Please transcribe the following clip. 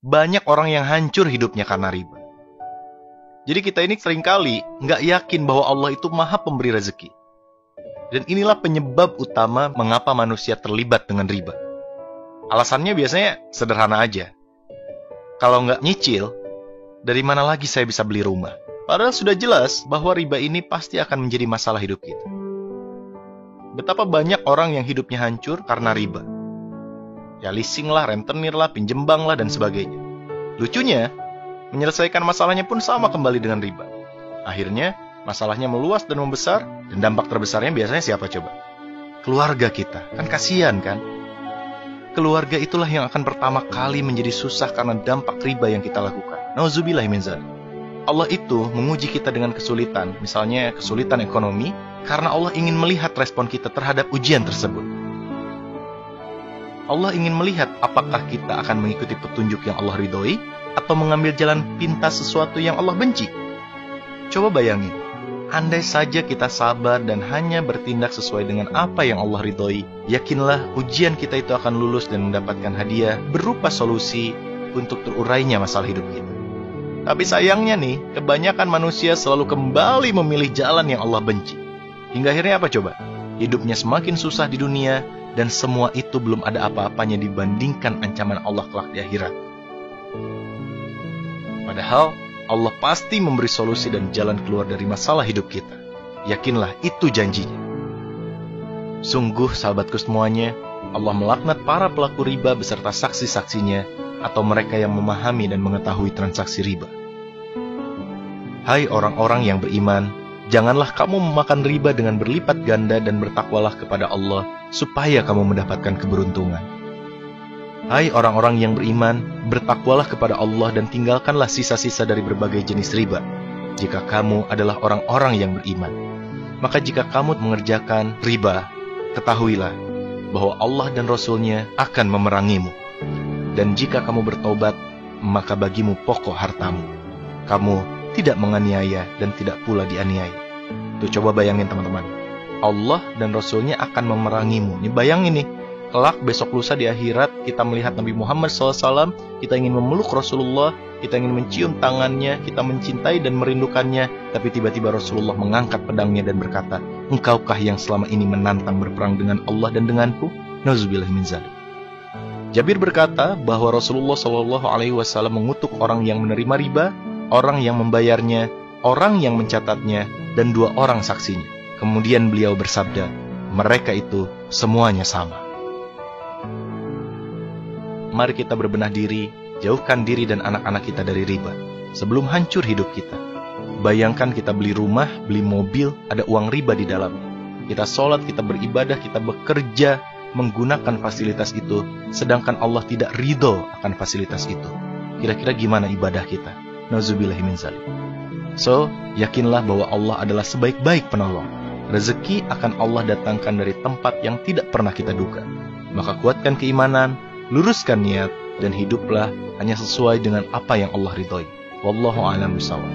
Banyak orang yang hancur hidupnya karena riba. Jadi kita ini seringkali nggak yakin bahwa Allah itu maha pemberi rezeki. Dan inilah penyebab utama mengapa manusia terlibat dengan riba. Alasannya biasanya sederhana aja. Kalau nggak nyicil, dari mana lagi saya bisa beli rumah? Padahal sudah jelas bahwa riba ini pasti akan menjadi masalah hidup kita. Betapa banyak orang yang hidupnya hancur karena riba. Ya leasing lah, rentenir lah, pinjem bank lah, dan sebagainya. Lucunya, menyelesaikan masalahnya pun sama kembali dengan riba. Akhirnya, masalahnya meluas dan membesar, dan dampak terbesarnya biasanya siapa coba? Keluarga kita. Kan kasihan kan? Keluarga itulah yang akan pertama kali menjadi susah karena dampak riba yang kita lakukan. Nauzubillah min dzalik. Allah itu menguji kita dengan kesulitan, misalnya kesulitan ekonomi, karena Allah ingin melihat respon kita terhadap ujian tersebut. Allah ingin melihat apakah kita akan mengikuti petunjuk yang Allah ridhoi atau mengambil jalan pintas sesuatu yang Allah benci. Coba bayangin, andai saja kita sabar dan hanya bertindak sesuai dengan apa yang Allah ridhoi, yakinlah ujian kita itu akan lulus dan mendapatkan hadiah berupa solusi untuk terurainya masalah hidup kita. Tapi sayangnya nih, kebanyakan manusia selalu kembali memilih jalan yang Allah benci. Hingga akhirnya apa coba? Hidupnya semakin susah di dunia, dan semua itu belum ada apa-apanya dibandingkan ancaman Allah kelak di akhirat. Padahal Allah pasti memberi solusi dan jalan keluar dari masalah hidup kita. Yakinlah itu janjinya. Sungguh sahabatku semuanya, Allah melaknat para pelaku riba beserta saksi-saksinya atau mereka yang memahami dan mengetahui transaksi riba. Hai orang-orang yang beriman, janganlah kamu memakan riba dengan berlipat ganda dan bertakwalah kepada Allah supaya kamu mendapatkan keberuntungan. Hai orang-orang yang beriman, bertakwalah kepada Allah dan tinggalkanlah sisa-sisa dari berbagai jenis riba. Jika kamu adalah orang-orang yang beriman, maka jika kamu mengerjakan riba, ketahuilah bahwa Allah dan Rasul-Nya akan memerangimu. Dan jika kamu bertobat, maka bagimu pokok hartamu. Kamu tidak menganiaya dan tidak pula dianiaya. Tuh coba bayangin teman-teman, Allah dan Rasul-Nya akan memerangimu. Ini bayangin nih, kelak besok lusa di akhirat kita melihat Nabi Muhammad SAW, kita ingin memeluk Rasulullah, kita ingin mencium tangannya, kita mencintai dan merindukannya, tapi tiba-tiba Rasulullah mengangkat pedangnya dan berkata, engkaukah yang selama ini menantang berperang dengan Allah dan denganku? Nauzubillah min dzalik. Jabir berkata bahwa Rasulullah SAW mengutuk orang yang menerima riba, orang yang membayarnya, orang yang mencatatnya, dan 2 orang saksinya. Kemudian beliau bersabda, mereka itu semuanya sama. Mari kita berbenah diri, jauhkan diri dan anak-anak kita dari riba, sebelum hancur hidup kita. Bayangkan kita beli rumah, beli mobil, ada uang riba di dalamnya. Kita sholat, kita beribadah, kita bekerja, menggunakan fasilitas itu, sedangkan Allah tidak ridho akan fasilitas itu. Kira-kira gimana ibadah kita? Nauzubillahi min dzalik. So, yakinlah bahwa Allah adalah sebaik-baik penolong. Rezeki akan Allah datangkan dari tempat yang tidak pernah kita duga. Maka kuatkan keimanan, luruskan niat, dan hiduplah hanya sesuai dengan apa yang Allah ridhoi. Wallahu a'lam bishawab.